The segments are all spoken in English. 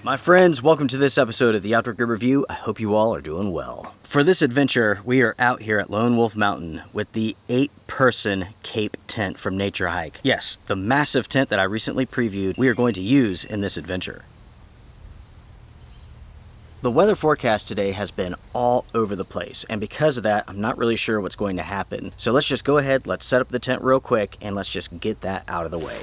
My friends, welcome to this episode of the Outdoor Gear Review. I hope you all are doing well. For this adventure, we are out here at Lone Wolf Mountain with the 8-person Cape tent from Nature Hike. Yes, the massive tent that I recently previewed, we are going to use in this adventure. The weather forecast today has been all over the place, and because of that, I'm not really sure what's going to happen. So let's just go ahead, let's set up the tent real quick, and let's just get that out of the way.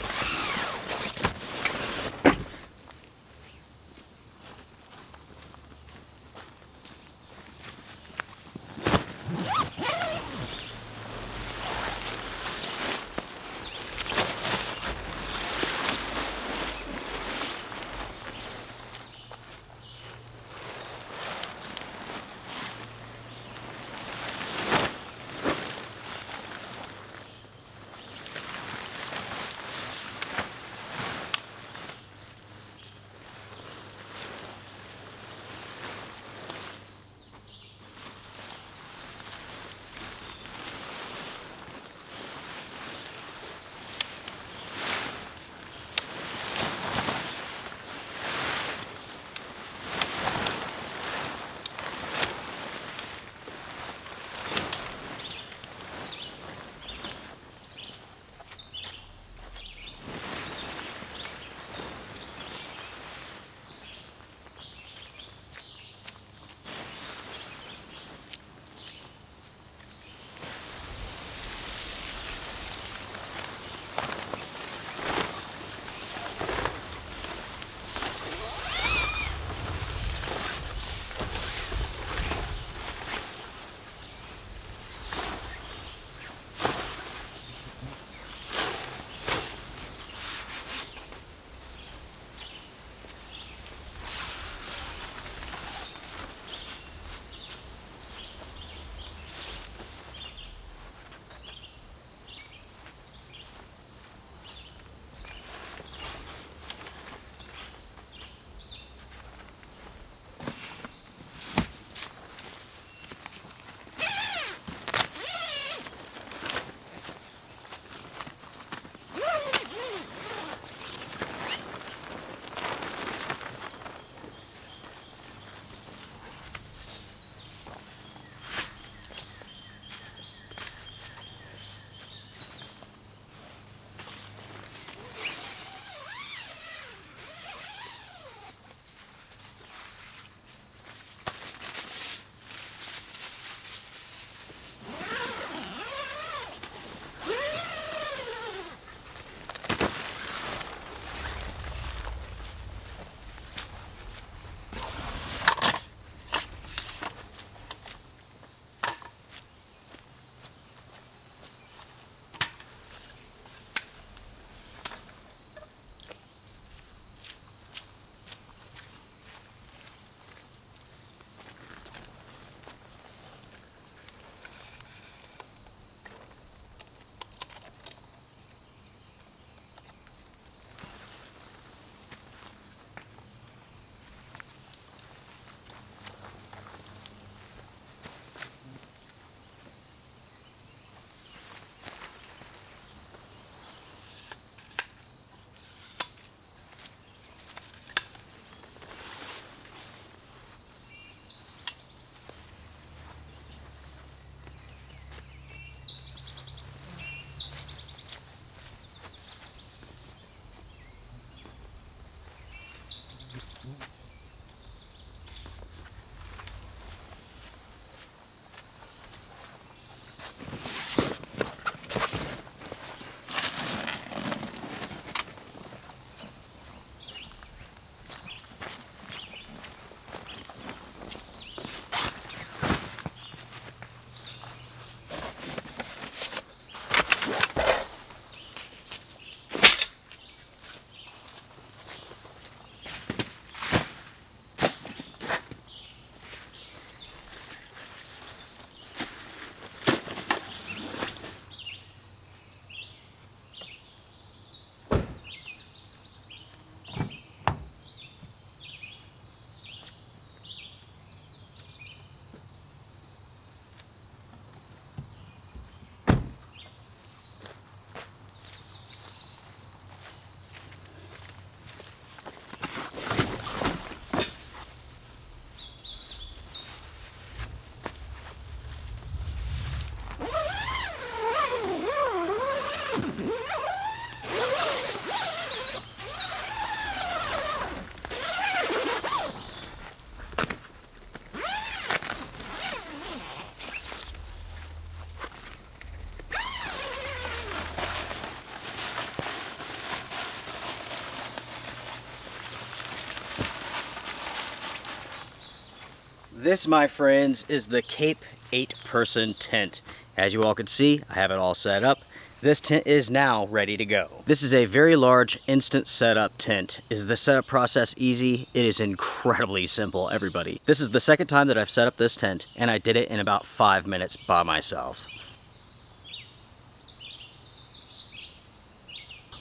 This, my friends, is the Cape 8-person tent. As you all can see, I have it all set up. This tent is now ready to go. This is a very large instant setup tent. Is the setup process easy? It is incredibly simple, everybody. This is the second time that I've set up this tent, and I did it in about 5 minutes by myself.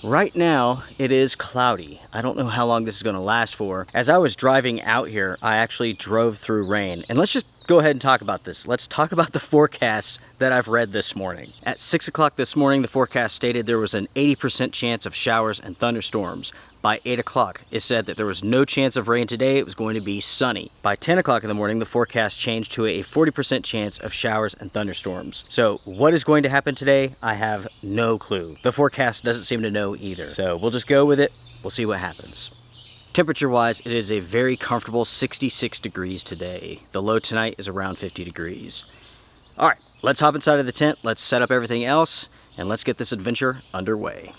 Right now, it is cloudy. I don't know how long this is gonna last for. As I was driving out here, I actually drove through rain. And let's just go ahead and talk about this. Let's talk about the forecasts that I've read this morning. At 6 o'clock this morning, the forecast stated there was an 80% chance of showers and thunderstorms. By 8 o'clock, it said that there was no chance of rain today. It was going to be sunny. By 10 o'clock in the morning, the forecast changed to a 40% chance of showers and thunderstorms. So what is going to happen today? I have no clue. The forecast doesn't seem to know either. So we'll just go with it. We'll see what happens. Temperature-wise, it is a very comfortable 66 degrees today. The low tonight is around 50 degrees. All right, let's hop inside of the tent. Let's set up everything else, and let's get this adventure underway.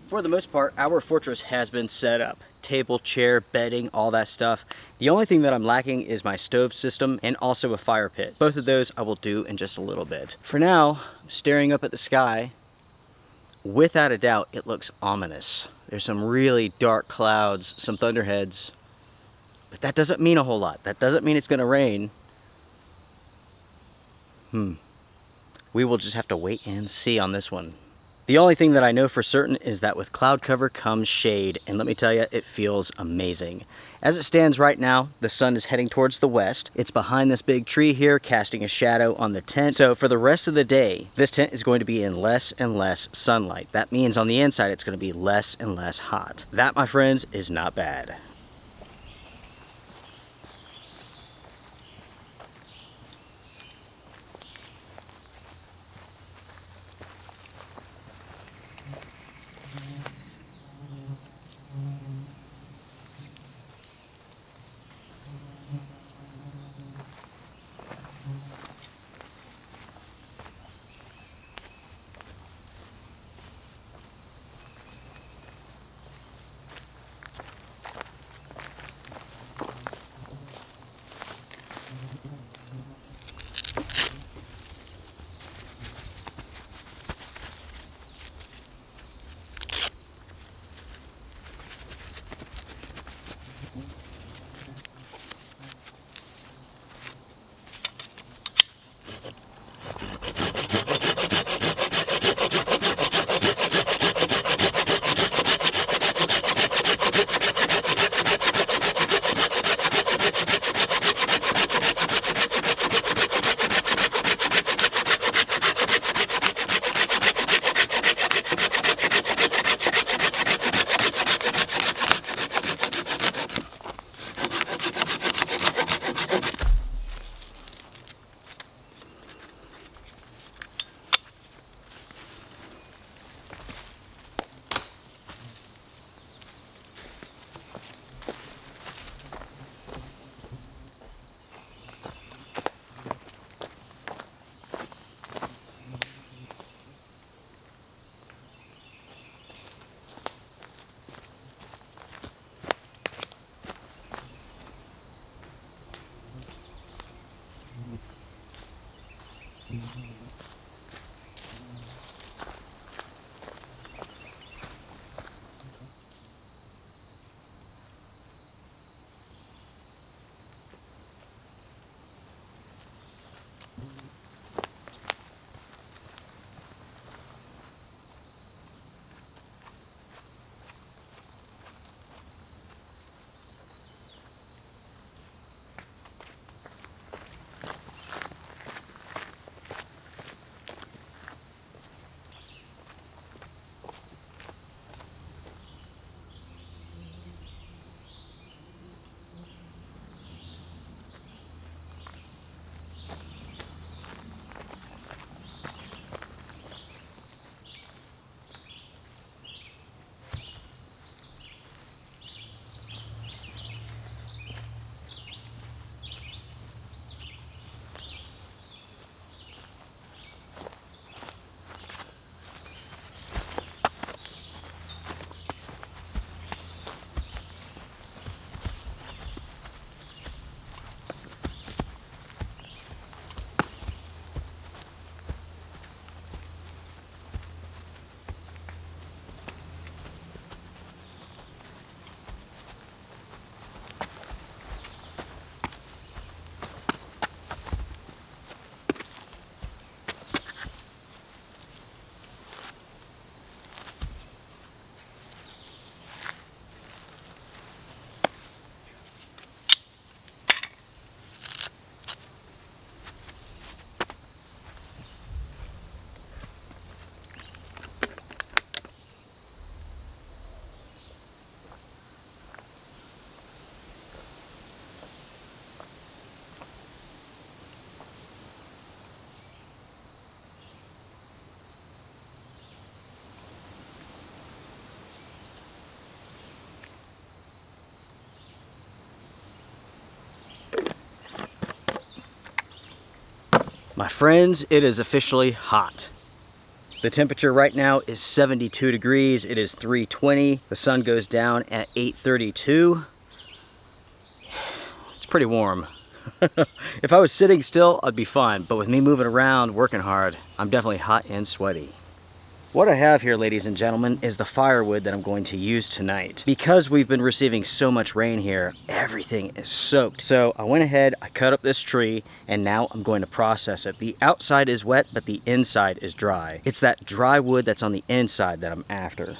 For the most part, our fortress has been set up. Table, chair, bedding, all that stuff. The only thing that I'm lacking is my stove system and also a fire pit. Both of those I will do in just a little bit. For now, staring up at the sky, without a doubt, it looks ominous. There's some really dark clouds, some thunderheads, but that doesn't mean a whole lot. That doesn't mean it's gonna rain. We will just have to wait and see on this one. The only thing that I know for certain is that with cloud cover comes shade, and let me tell you, it feels amazing. As it stands right now, the sun is heading towards the west. It's behind this big tree here, casting a shadow on the tent. So for the rest of the day, this tent is going to be in less and less sunlight. That means on the inside, it's going to be less and less hot. That, my friends, is not bad. My friends, it is officially hot. The temperature right now is 72 degrees. It is 3:20. The sun goes down at 8:32. It's pretty warm. If I was sitting still, I'd be fine. But with me moving around, working hard, I'm definitely hot and sweaty. What I have here, ladies and gentlemen, is the firewood that I'm going to use tonight. Because we've been receiving so much rain here, everything is soaked. So I went ahead, I cut up this tree, and now I'm going to process it. The outside is wet, but the inside is dry. It's that dry wood that's on the inside that I'm after.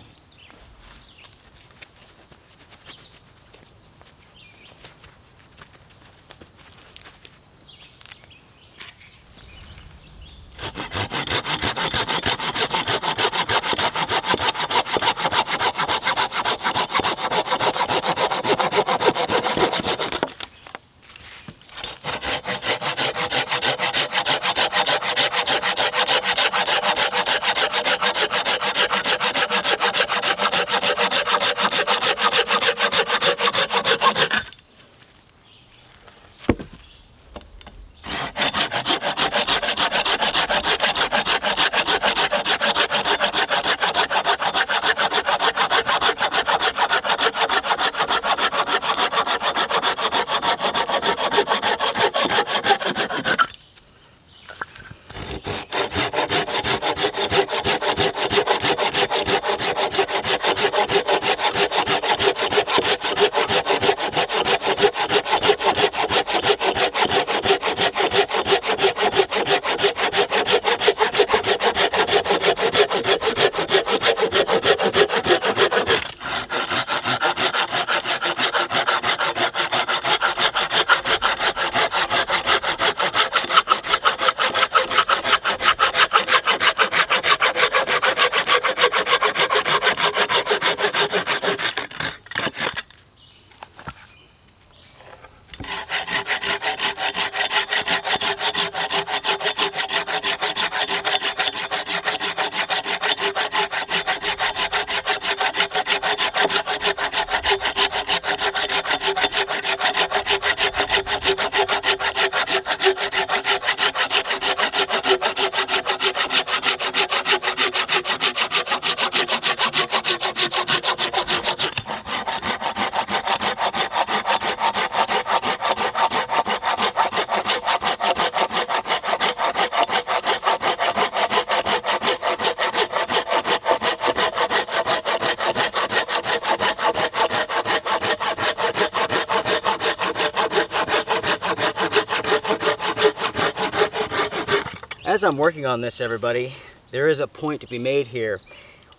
As I'm working on this, everybody, there is a point to be made here.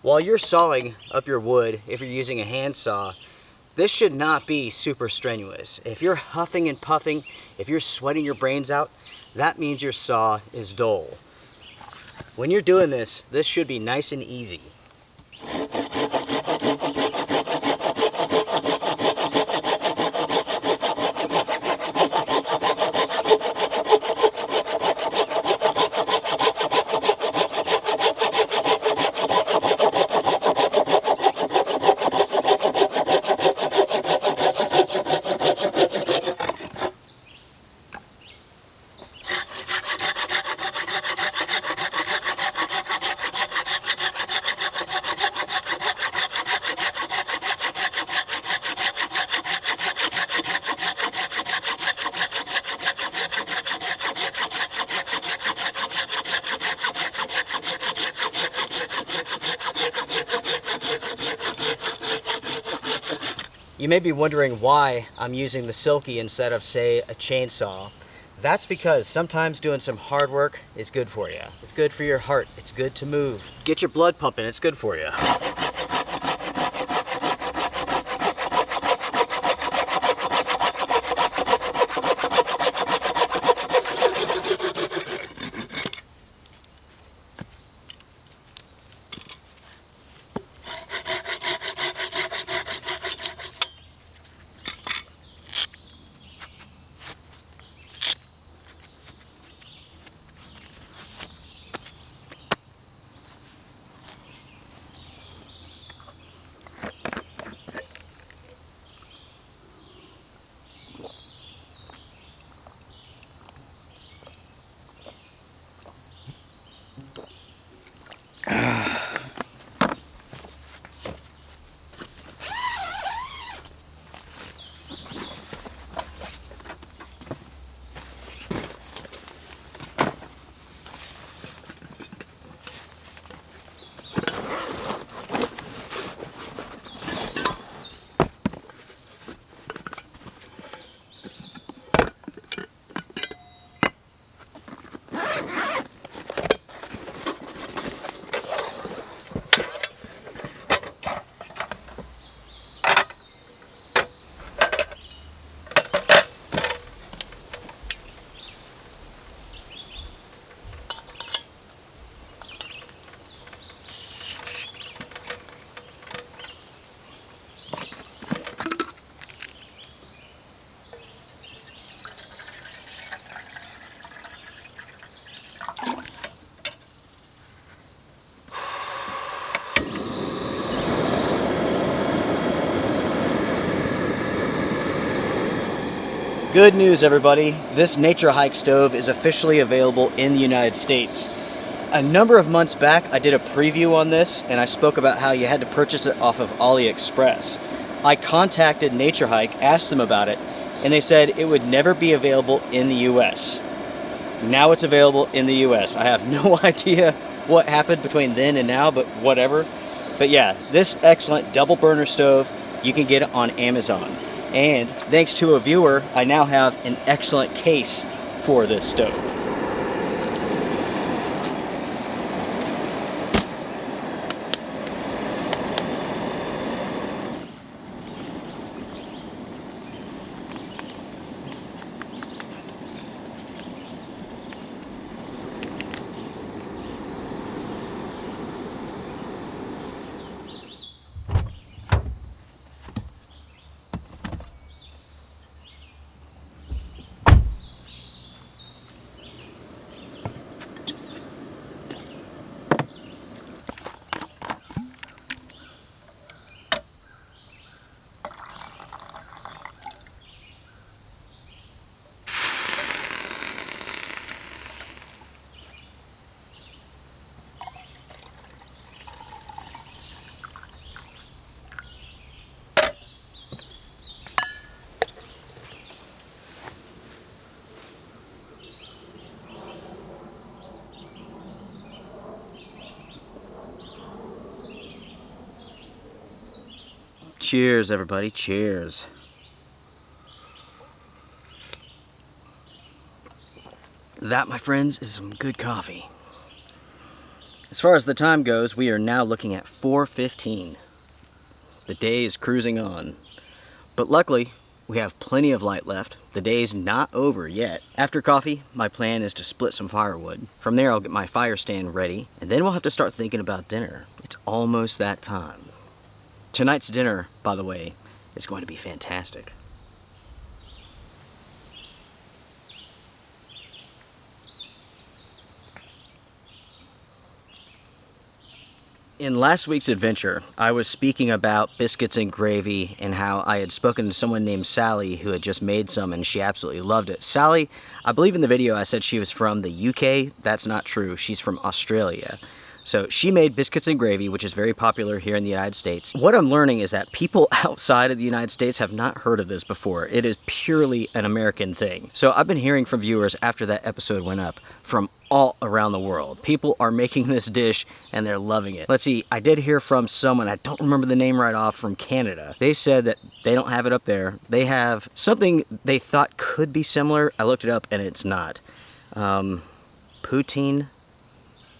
While you're sawing up your wood, if you're using a hand saw, this should not be super strenuous. If you're huffing and puffing, if you're sweating your brains out, that means your saw is dull. When you're doing this, this should be nice and easy. You may be wondering why I'm using the Silky instead of, say, a chainsaw. That's because sometimes doing some hard work is good for you. It's good for your heart. It's good to move. Get your blood pumping. It's good for you. Good news, everybody. This Nature Hike stove is officially available in the United States. A number of months back, I did a preview on this, and I spoke about how you had to purchase it off of AliExpress. I contacted Nature Hike, asked them about it, and they said it would never be available in the US. Now it's available in the US. I have no idea what happened between then and now, but whatever. But yeah, this excellent double burner stove, you can get it on Amazon. And thanks to a viewer, I now have an excellent case for this stove. Cheers, everybody. Cheers. That, my friends, is some good coffee. As far as the time goes, we are now looking at 4:15. The day is cruising on. But luckily, we have plenty of light left. The day's not over yet. After coffee, my plan is to split some firewood. From there, I'll get my fire stand ready, and then we'll have to start thinking about dinner. It's almost that time. Tonight's dinner, by the way, is going to be fantastic. In last week's adventure, I was speaking about biscuits and gravy and how I had spoken to someone named Sally who had just made some and she absolutely loved it. Sally, I believe in the video I said she was from the UK. That's not true. She's from Australia. So she made biscuits and gravy, which is very popular here in the United States. What I'm learning is that people outside of the United States have not heard of this before. It is purely an American thing. So I've been hearing from viewers after that episode went up from all around the world. People are making this dish and they're loving it. Let's see, I did hear from someone, I don't remember the name right off, from Canada. They said that they don't have it up there. They have something they thought could be similar. I looked it up and it's not. Poutine,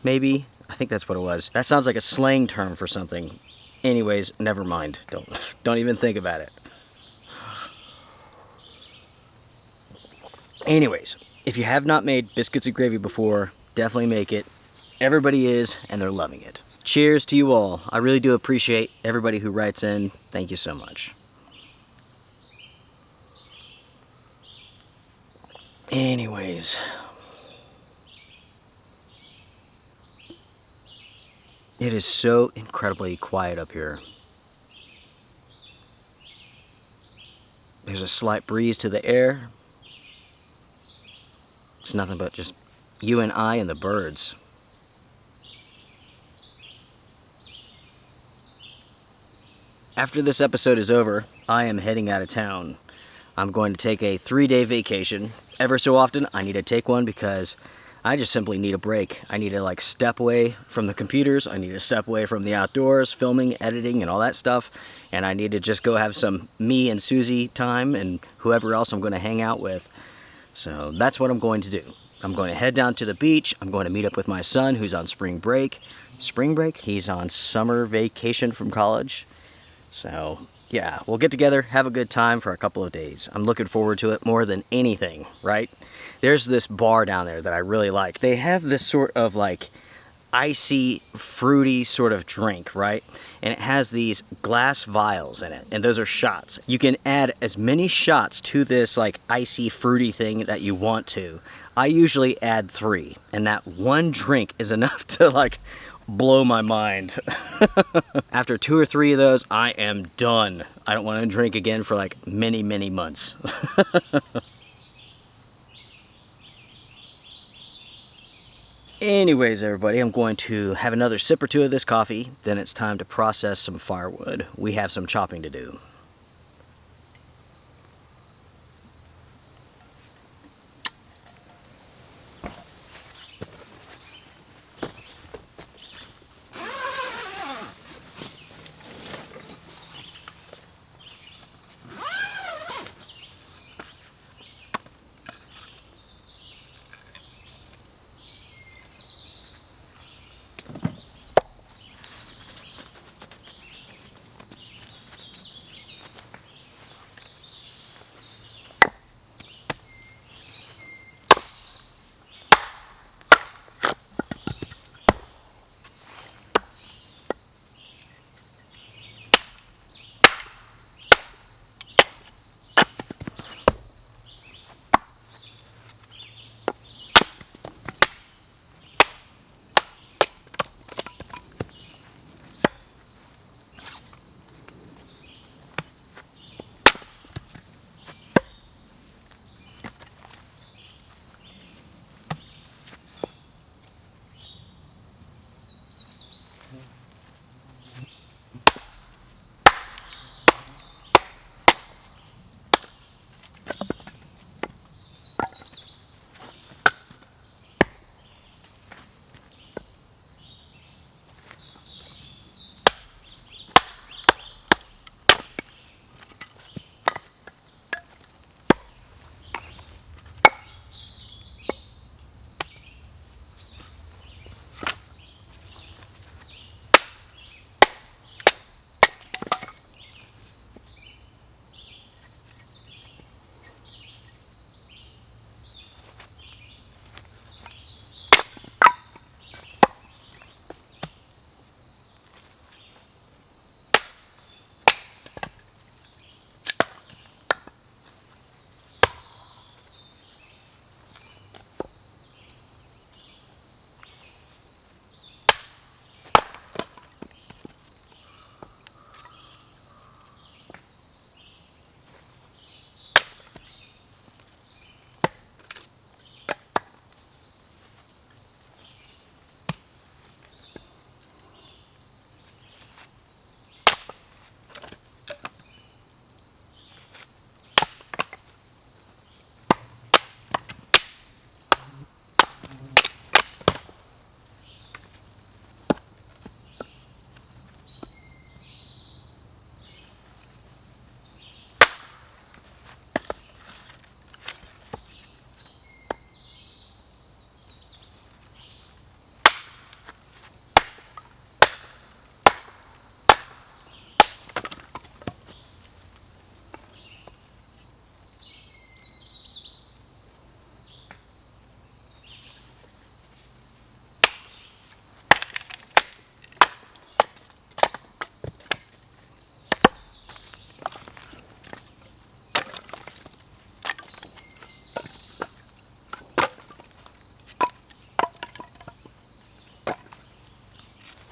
maybe? I think that's what it was. That sounds like a slang term for something. Anyways, never mind. Don't even think about it. Anyways, if you have not made biscuits and gravy before, definitely make it. Everybody is, and they're loving it. Cheers to you all. I really do appreciate everybody who writes in. Thank you so much. Anyways. It is so incredibly quiet up here. There's a slight breeze to the air. It's nothing but just you and I and the birds. After this episode is over, I am heading out of town. I'm going to take a 3-day vacation. Ever so often, I need to take one because I just simply need a break. I need to step away from the computers. I need to step away from the outdoors, filming, editing, and all that stuff. And I need to just go have some me and Susie time and whoever else I'm going to hang out with. So that's what I'm going to do. I'm going to head down to the beach. I'm going to meet up with my son who's on spring break. Spring break? He's on summer vacation from college. So yeah, we'll get together, have a good time for a couple of days. I'm looking forward to it more than anything, right? There's this bar down there that I really like. They have this sort of icy, fruity sort of drink, right? And it has these glass vials in it, and those are shots. You can add as many shots to this icy, fruity thing that you want to. I usually add 3, and that one drink is enough to blow my mind. After 2 or 3 of those, I am done. I don't want to drink again for many, many months. Anyways, everybody, I'm going to have another sip or two of this coffee, then it's time to process some firewood. We have some chopping to do.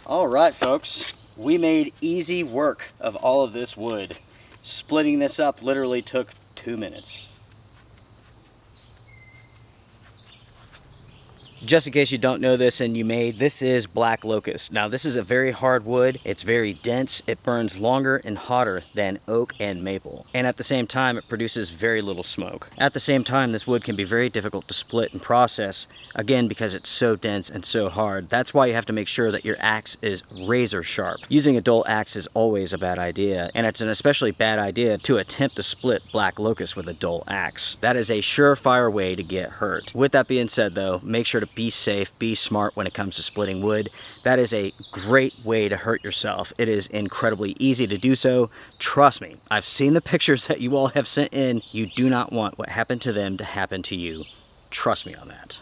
All right, folks, we made easy work of all of this wood. Splitting this up literally took 2 minutes. Just in case you don't know this and you may, this is black locust. Now this is a very hard wood, it's very dense, it burns longer and hotter than oak and maple. And at the same time it produces very little smoke. At the same time this wood can be very difficult to split and process, again because it's so dense and so hard. That's why you have to make sure that your axe is razor sharp. Using a dull axe is always a bad idea, and it's an especially bad idea to attempt to split black locust with a dull axe. That is a surefire way to get hurt. With that being said though, make sure to be safe, be smart when it comes to splitting wood. That is a great way to hurt yourself. It is incredibly easy to do so. Trust me, I've seen the pictures that you all have sent in. You do not want what happened to them to happen to you. Trust me on that.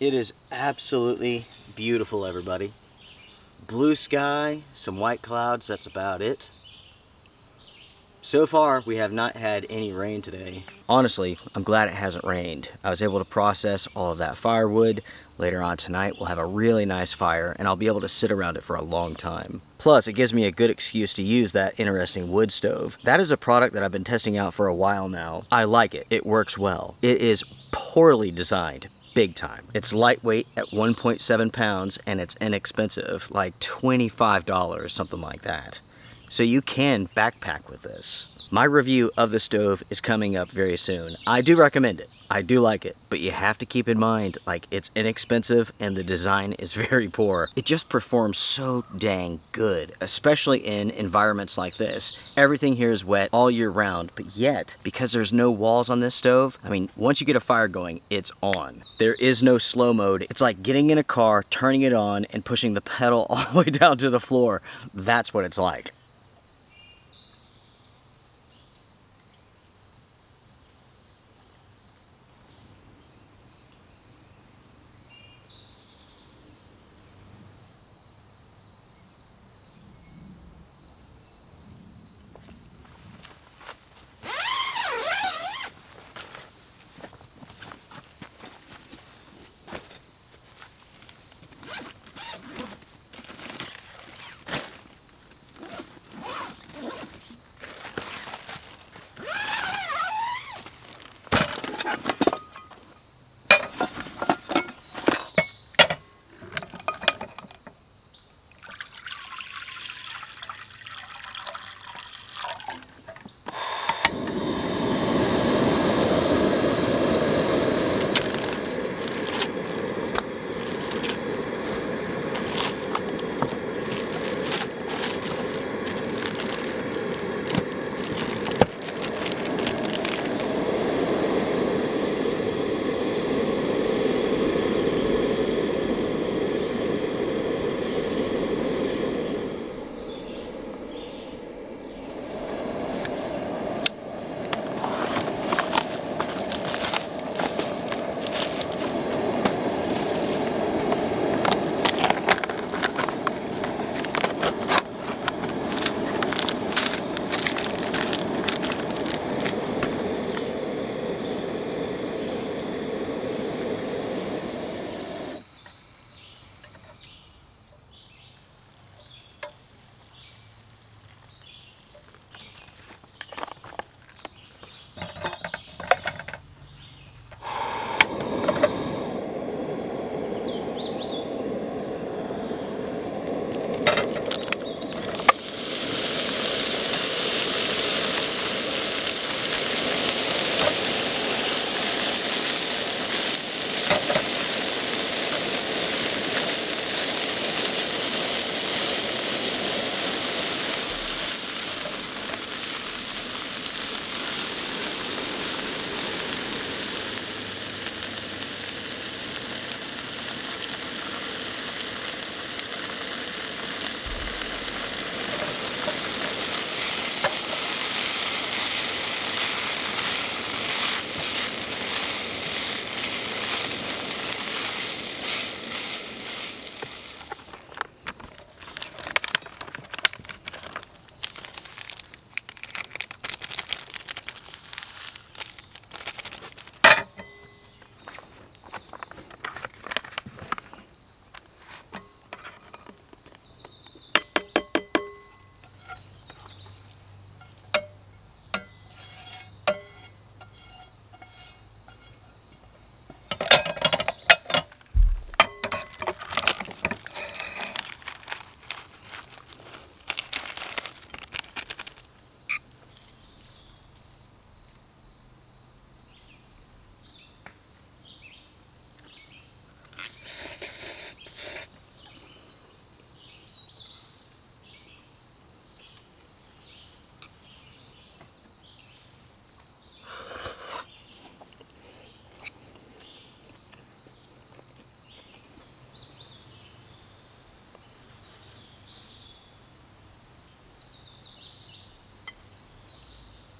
It is absolutely beautiful, everybody. Blue sky, some white clouds, that's about it. So far, we have not had any rain today. Honestly, I'm glad it hasn't rained. I was able to process all of that firewood. Later on tonight, we'll have a really nice fire, and I'll be able to sit around it for a long time. Plus, it gives me a good excuse to use that interesting wood stove. That is a product that I've been testing out for a while now. I like it. It works well. It is poorly designed. Big time. It's lightweight at 1.7 pounds, and it's inexpensive, like $25, something like that. So you can backpack with this. My review of the stove is coming up very soon. I do recommend it. I do like it, but you have to keep in mind, like, it's inexpensive and the design is very poor. It just performs so dang good, especially in environments like this. Everything here is wet all year round, but yet, because there's no walls on this stove, I mean, once you get a fire going, it's on. There is no slow mode. It's like getting in a car, turning it on, and pushing the pedal all the way down to the floor. That's what it's like.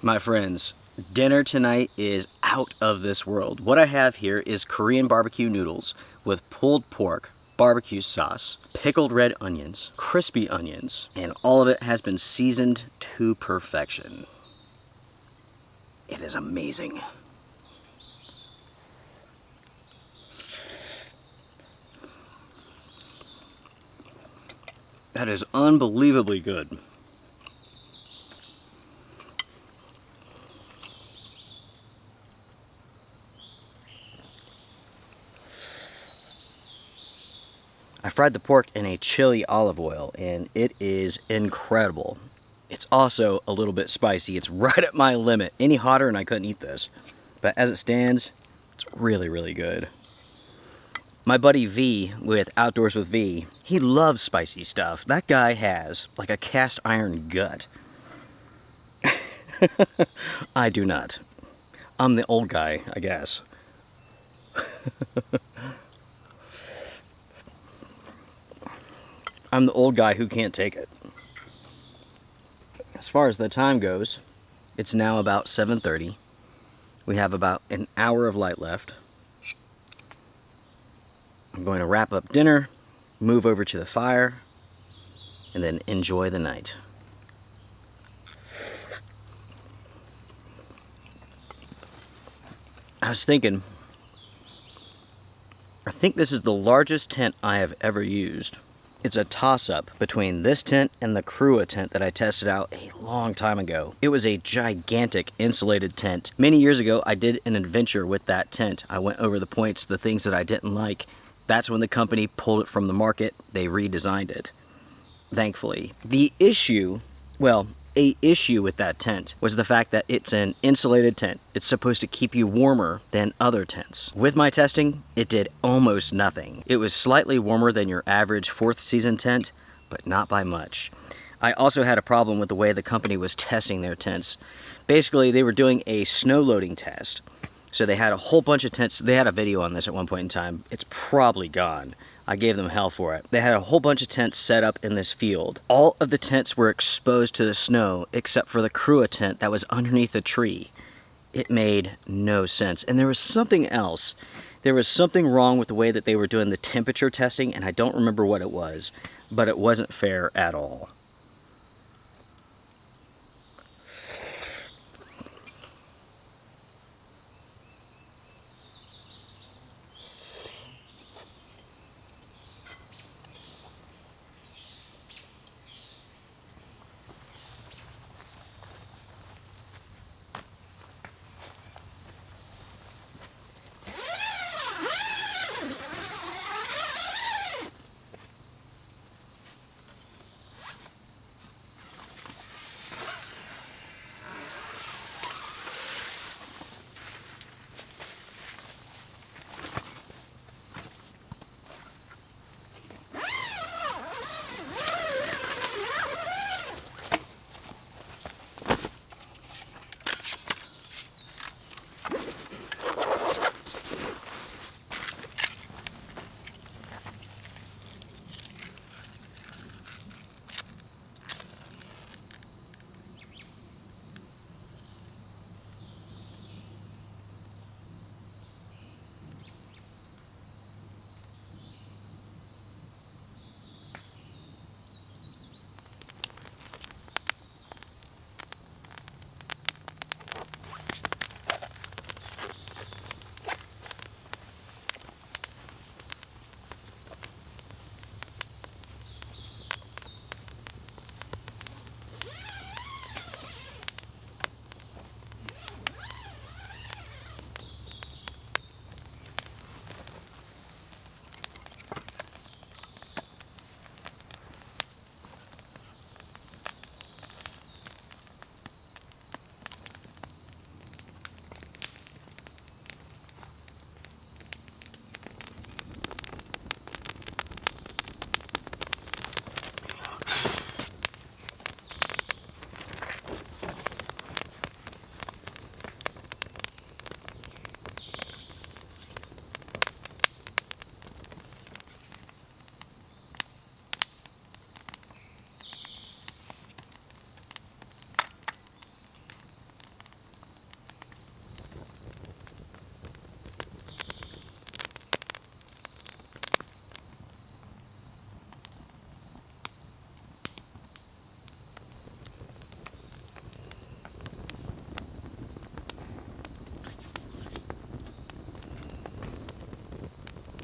My friends, dinner tonight is out of this world. What I have here is Korean barbecue noodles with pulled pork, barbecue sauce, pickled red onions, crispy onions, and all of it has been seasoned to perfection. It is amazing. That is unbelievably good. I fried the pork in a chili olive oil, and it is incredible. It's also a little bit spicy. It's right at my limit. Any hotter and I couldn't eat this. But as it stands, it's really, really good. My buddy V with Outdoors with V, he loves spicy stuff. That guy has like a cast iron gut. I do not. I'm the old guy, I guess. I'm the old guy who can't take it. As far as the time goes, it's now about 7:30. We have about an hour of light left. I'm going to wrap up dinner, move over to the fire, and then enjoy the night. I was thinking, I think this is the largest tent I have ever used. It's a toss-up between this tent and the Crua tent that I tested out a long time ago. It was a gigantic insulated tent. Many years ago, I did an adventure with that tent. I went over the points, the things that I didn't like. That's when the company pulled it from the market. They redesigned it, thankfully. The issue, well, a issue with that tent was the fact that it's an insulated tent. It's supposed to keep you warmer than other tents. With my testing, it did almost nothing. It was slightly warmer than your average 4th season tent, but not by much. I also had a problem with the way the company was testing their tents. Basically, they were doing a snow loading test. So they had a whole bunch of tents. They had a video on this at one point in time. It's probably gone. I gave them hell for it. They had a whole bunch of tents set up in this field. All of the tents were exposed to the snow except for the Crua tent that was underneath a tree. It made no sense. And there was something else. There was something wrong with the way that they were doing the temperature testing, and I don't remember what it was, but it wasn't fair at all.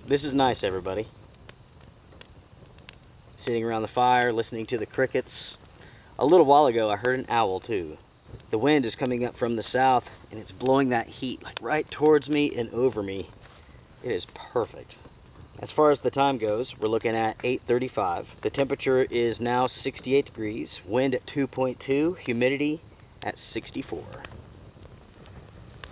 This is nice, everybody. Sitting around the fire, listening to the crickets. A little while ago, I heard an owl too. The wind is coming up from the south, and it's blowing that heat like right towards me and over me. It is perfect. As far as the time goes, we're looking at 8:35. The temperature is now 68 degrees, wind at 2.2, humidity at 64.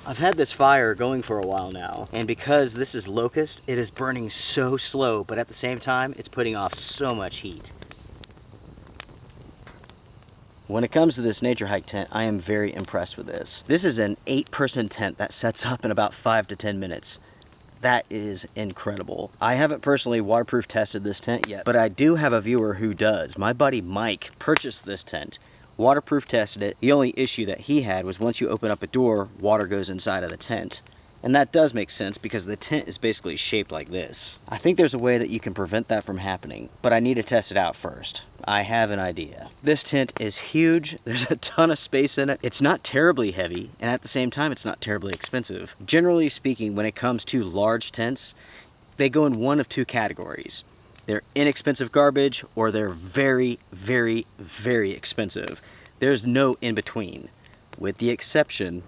I've had this fire going for a while now, and because this is locust, it is burning so slow, but at the same time, it's putting off so much heat. When it comes to this nature hike tent, I am very impressed with this. This is an 8-person tent that sets up in about 5 to 10 minutes. That is incredible. I haven't personally waterproof tested this tent yet, but I do have a viewer who does. My buddy Mike purchased this tent, waterproof tested it. The only issue that he had was once you open up a door, water goes inside of the tent. And that does make sense because the tent is basically shaped like this. I think there's a way that you can prevent that from happening, but I need to test it out first. I have an idea. This tent is huge. There's a ton of space in it. It's not terribly heavy, and at the same time, it's not terribly expensive. Generally speaking, when it comes to large tents, they go in one of two categories. They're inexpensive garbage, or they're very, very, very expensive. There's no in between, with the exception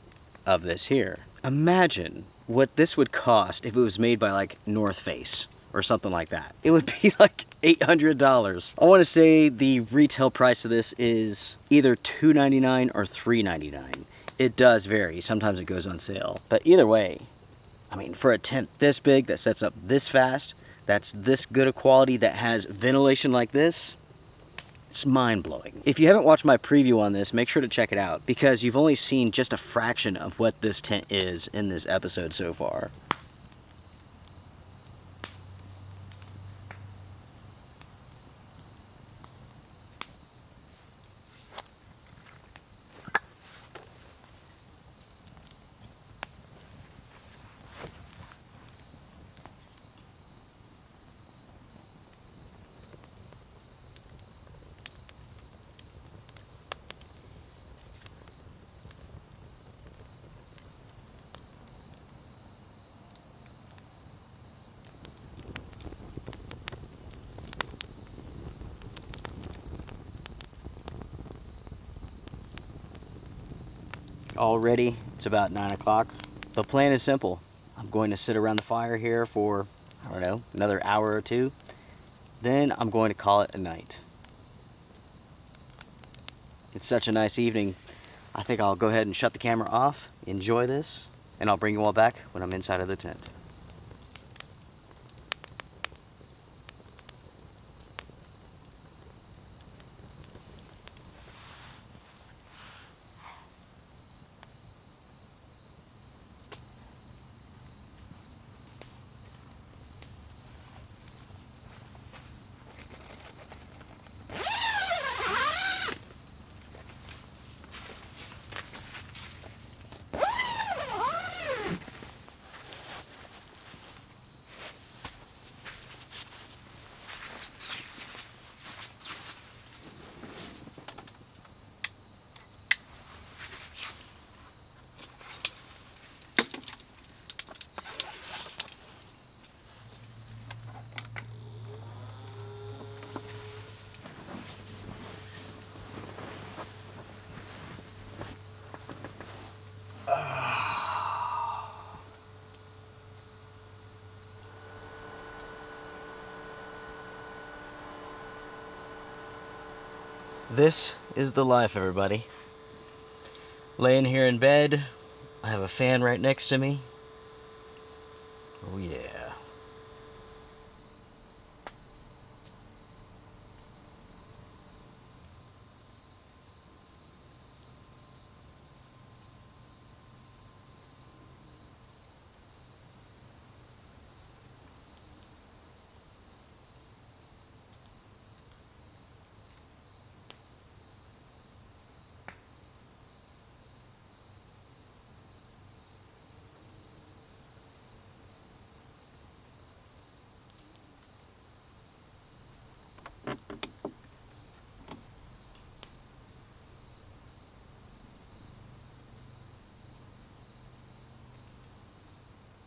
of this here. Imagine what this would cost if it was made by like North Face or something like that. It would be like $800. I want to say the retail price of this is either $2.99 or $3.99. It does vary. Sometimes it goes on sale. But either way, I mean, for a tent this big that sets up this fast, that's this good a quality, that has ventilation like this, it's mind-blowing. If you haven't watched my preview on this, make sure to check it out because you've only seen just a fraction of what this tent is in this episode so far. Already, it's about 9 o'clock. The plan is simple. I'm going to sit around the fire here for, I don't know, another hour or two. Then I'm going to call it a night. It's such a nice evening. I think I'll go ahead and shut the camera off, enjoy this, and I'll bring you all back when I'm inside of the tent. This is the life, everybody. Laying here in bed, I have a fan right next to me. Oh yeah.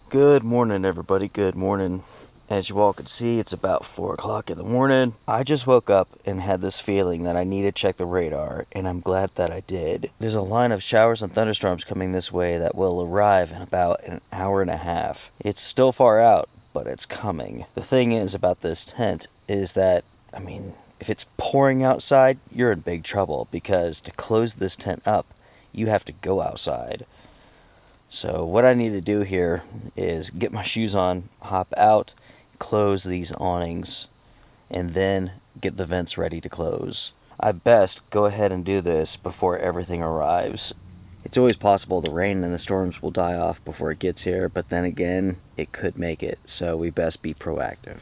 Good morning, everybody. Good morning. As you all can see, it's about 4 o'clock in the morning. I just woke up and had this feeling that I need to check the radar, and I'm glad that I did. There's a line of showers and thunderstorms coming this way that will arrive in about an hour and a half. It's still far out, but it's coming. The thing is about this tent is that, I mean, if it's pouring outside, you're in big trouble, because to close this tent up, you have to go outside. So what I need to do here is get my shoes on, hop out, close these awnings, and then get the vents ready to close. I best go ahead and do this before everything arrives. It's always possible the rain and the storms will die off before it gets here, but then again, it could make it, so we best be proactive.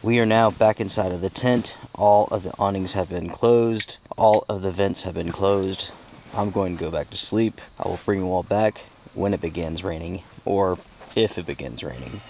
We are now back inside of the tent. All of the awnings have been closed. All of the vents have been closed. I'm going to go back to sleep. I will bring you all back when it begins raining, or if it begins raining.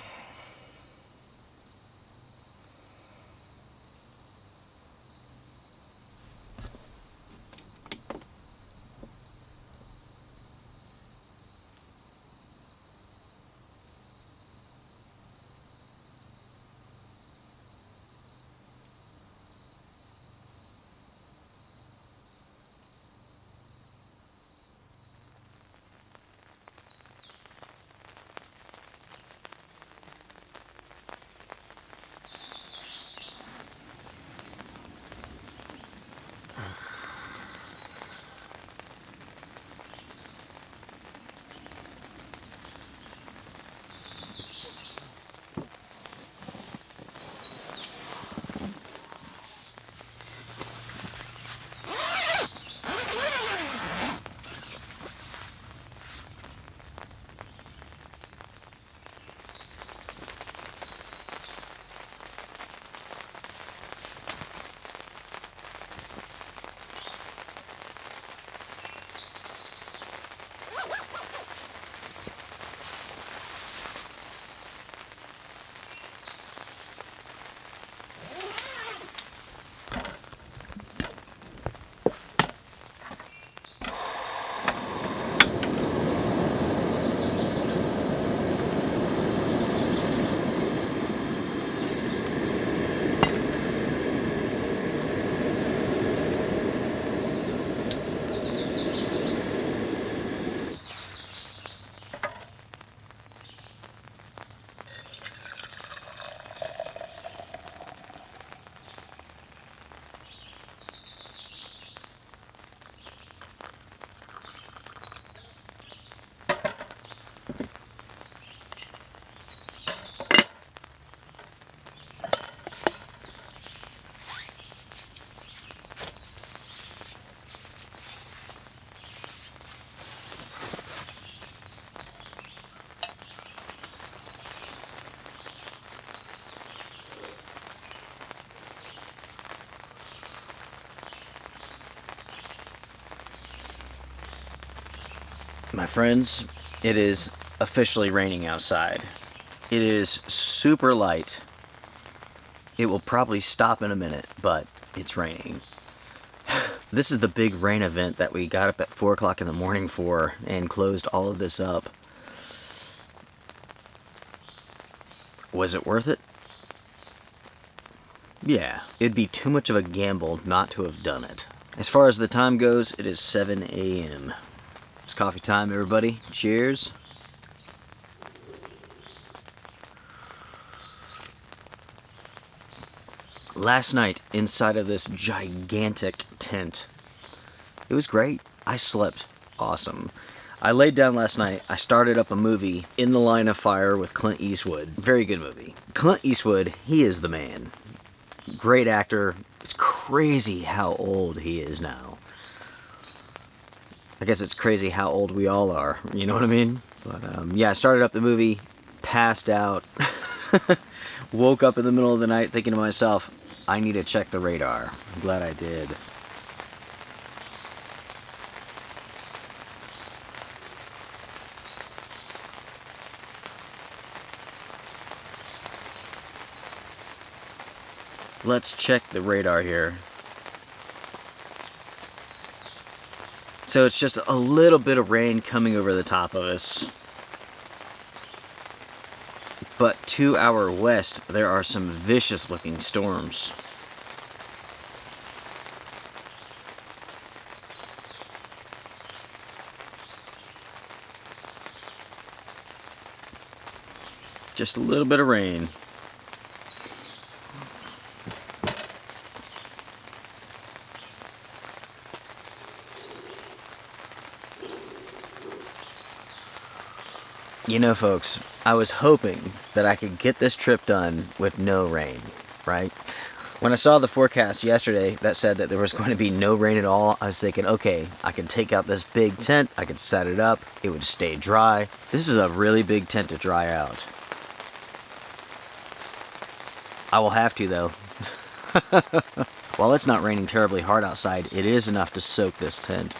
My friends, it is officially raining outside. It is super light. It will probably stop in a minute, but it's raining. This is the big rain event that we got up at 4 o'clock in the morning for and closed all of this up. Was it worth it? Yeah, it'd be too much of a gamble not to have done it. As far as the time goes, it is 7 a.m. It's coffee time, everybody. Cheers. Last night, inside of this gigantic tent, it was great. I slept awesome. I laid down last night. I started up a movie, In the Line of Fire, with Clint Eastwood. Very good movie. Clint Eastwood, he is the man. Great actor. It's crazy how old he is now. I guess it's crazy how old we all are. You know what I mean? But yeah, I started up the movie, passed out, woke up in the middle of the night thinking to myself, I need to check the radar. I'm glad I did. Let's check the radar here. So it's just a little bit of rain coming over the top of us. But to our west, there are some vicious looking storms. Just a little bit of rain. You know, folks, I was hoping that I could get this trip done with no rain, right? When I saw the forecast yesterday that said that there was going to be no rain at all, I was thinking, okay, I can take out this big tent, I could set it up, it would stay dry. This is a really big tent to dry out. I will have to, though. While it's not raining terribly hard outside, it is enough to soak this tent.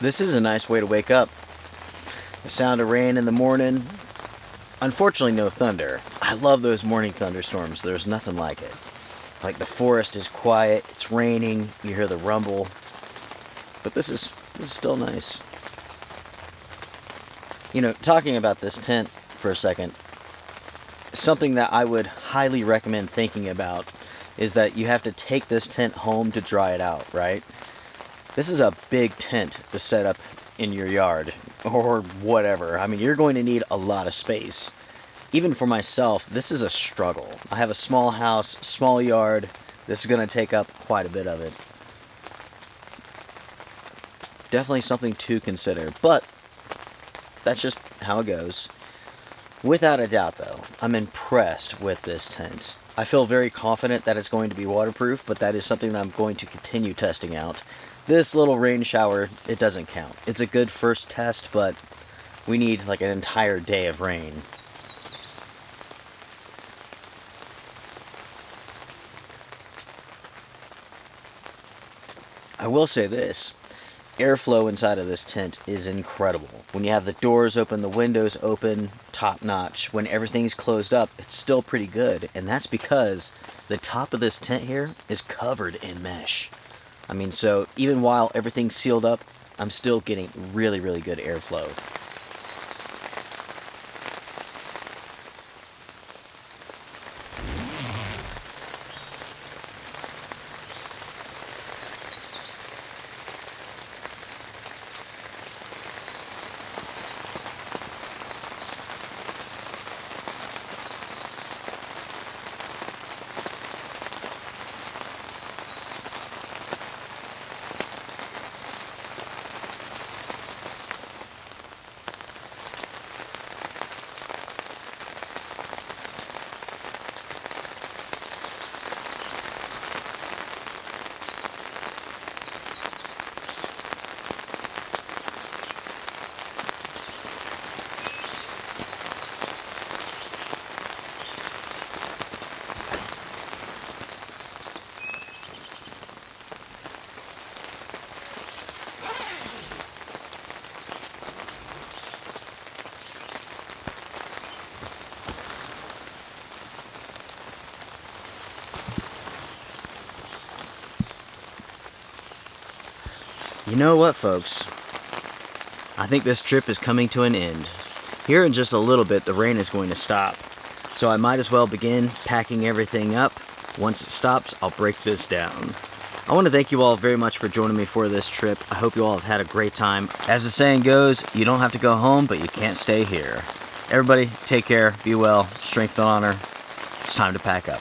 This is a nice way to wake up. The sound of rain in the morning. Unfortunately, no thunder. I love those morning thunderstorms. There's nothing like it. Like, the forest is quiet, it's raining, you hear the rumble. But this is still nice. You know, talking about this tent for a second, something that I would highly recommend thinking about is that you have to take this tent home to dry it out, right? This is a big tent to set up in your yard, or whatever. I mean, you're going to need a lot of space. Even for myself, this is a struggle. I have a small house, small yard. This is going to take up quite a bit of it. Definitely something to consider, but that's just how it goes. Without a doubt, though, I'm impressed with this tent. I feel very confident that it's going to be waterproof, but that is something that I'm going to continue testing out. This little rain shower, it doesn't count. It's a good first test, but we need like an entire day of rain. I will say this, airflow inside of this tent is incredible. When you have the doors open, the windows open, top notch. When everything's closed up, it's still pretty good, and that's because the top of this tent here is covered in mesh. I mean, so even while everything's sealed up, I'm still getting really, really good airflow. You know what, folks? I think this trip is coming to an end. Here in just a little bit, the rain is going to stop. So I might as well begin packing everything up. Once it stops, I'll break this down. I want to thank you all very much for joining me for this trip. I hope you all have had a great time. As the saying goes, you don't have to go home, but you can't stay here. Everybody, take care, be well, strength and honor. It's time to pack up.